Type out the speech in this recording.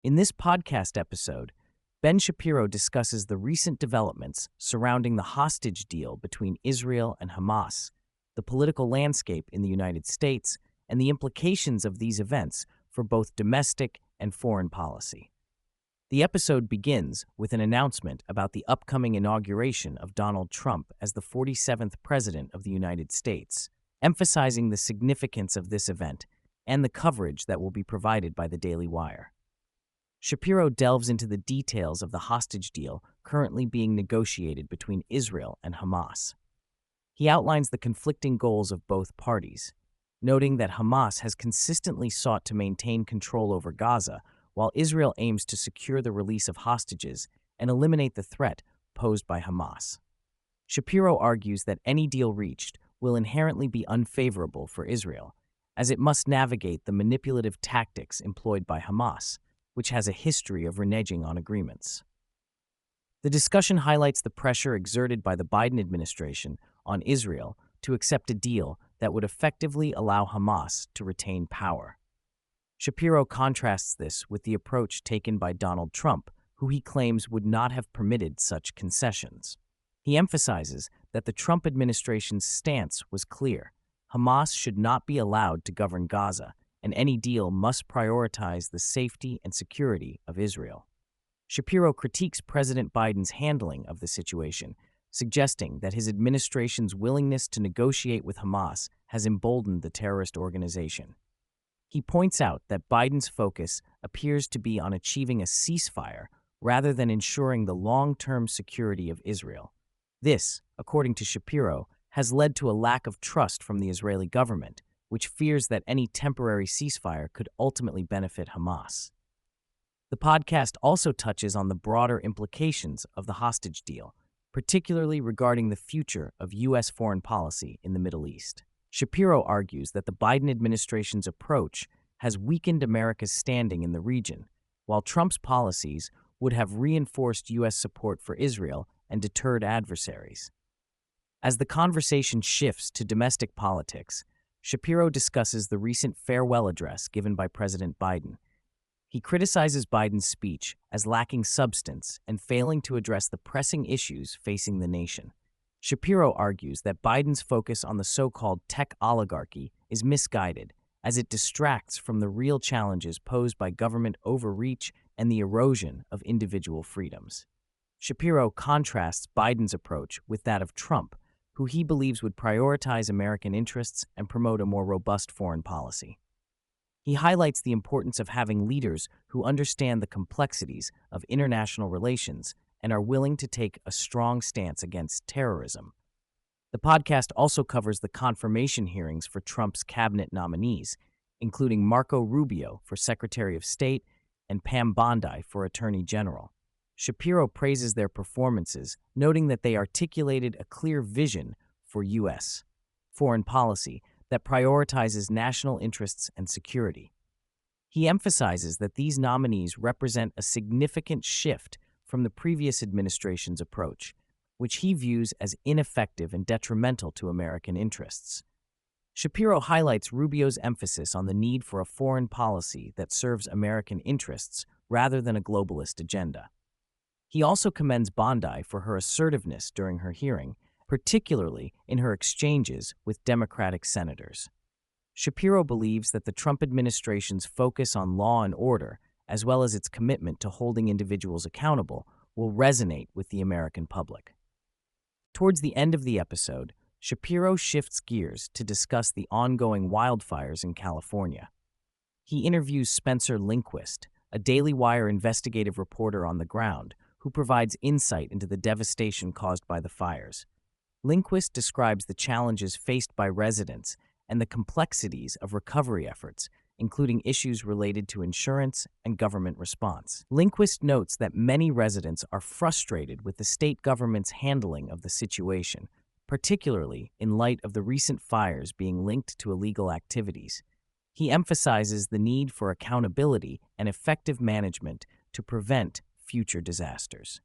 In this podcast episode, Ben Shapiro discusses the recent developments surrounding the hostage deal between Israel and Hamas, the political landscape in the United States, and the implications of these events for both domestic and foreign policy. The episode begins with an announcement about the upcoming inauguration of Donald Trump as the 47th President of the United States, emphasizing the significance of this event and the coverage that will be provided by the Daily Wire. Shapiro delves into the details of the hostage deal currently being negotiated between Israel and Hamas. He outlines the conflicting goals of both parties, noting that Hamas has consistently sought to maintain control over Gaza, while Israel aims to secure the release of hostages and eliminate the threat posed by Hamas. Shapiro argues that any deal reached will inherently be unfavorable for Israel, as it must navigate the manipulative tactics employed by Hamas, which has a history of reneging on agreements. The discussion highlights the pressure exerted by the Biden administration on Israel to accept a deal that would effectively allow Hamas to retain power. Shapiro contrasts this with the approach taken by Donald Trump, who he claims would not have permitted such concessions. He emphasizes that the Trump administration's stance was clear: Hamas should not be allowed to govern Gaza, and any deal must prioritize the safety and security of Israel. Shapiro critiques President Biden's handling of the situation, suggesting that his administration's willingness to negotiate with Hamas has emboldened the terrorist organization. He points out that Biden's focus appears to be on achieving a ceasefire rather than ensuring the long-term security of Israel. This, according to Shapiro, has led to a lack of trust from the Israeli government, which fears that any temporary ceasefire could ultimately benefit Hamas. The podcast also touches on the broader implications of the hostage deal, particularly regarding the future of U.S. foreign policy in the Middle East. Shapiro argues that the Biden administration's approach has weakened America's standing in the region, while Trump's policies would have reinforced U.S. support for Israel and deterred adversaries. As the conversation shifts to domestic politics, Shapiro discusses the recent farewell address given by President Biden. He criticizes Biden's speech as lacking substance and failing to address the pressing issues facing the nation. Shapiro argues that Biden's focus on the so-called tech oligarchy is misguided, as it distracts from the real challenges posed by government overreach and the erosion of individual freedoms. Shapiro contrasts Biden's approach with that of Trump, who he believes would prioritize American interests and promote a more robust foreign policy. He highlights the importance of having leaders who understand the complexities of international relations and are willing to take a strong stance against terrorism. The podcast also covers the confirmation hearings for Trump's cabinet nominees, including Marco Rubio for Secretary of State and Pam Bondi for Attorney General. Shapiro praises their performances, noting that they articulated a clear vision for U.S. foreign policy that prioritizes national interests and security. He emphasizes that these nominees represent a significant shift from the previous administration's approach, which he views as ineffective and detrimental to American interests. Shapiro highlights Rubio's emphasis on the need for a foreign policy that serves American interests rather than a globalist agenda. He also commends Bondi for her assertiveness during her hearing, particularly in her exchanges with Democratic senators. Shapiro believes that the Trump administration's focus on law and order, as well as its commitment to holding individuals accountable, will resonate with the American public. Towards the end of the episode, Shapiro shifts gears to discuss the ongoing wildfires in California. He interviews Spencer Linquist, a Daily Wire investigative reporter on the ground, who provides insight into the devastation caused by the fires. Linquist describes the challenges faced by residents and the complexities of recovery efforts, including issues related to insurance and government response. Linquist notes that many residents are frustrated with the state government's handling of the situation, particularly in light of the recent fires being linked to illegal activities. He emphasizes the need for accountability and effective management to prevent future disasters.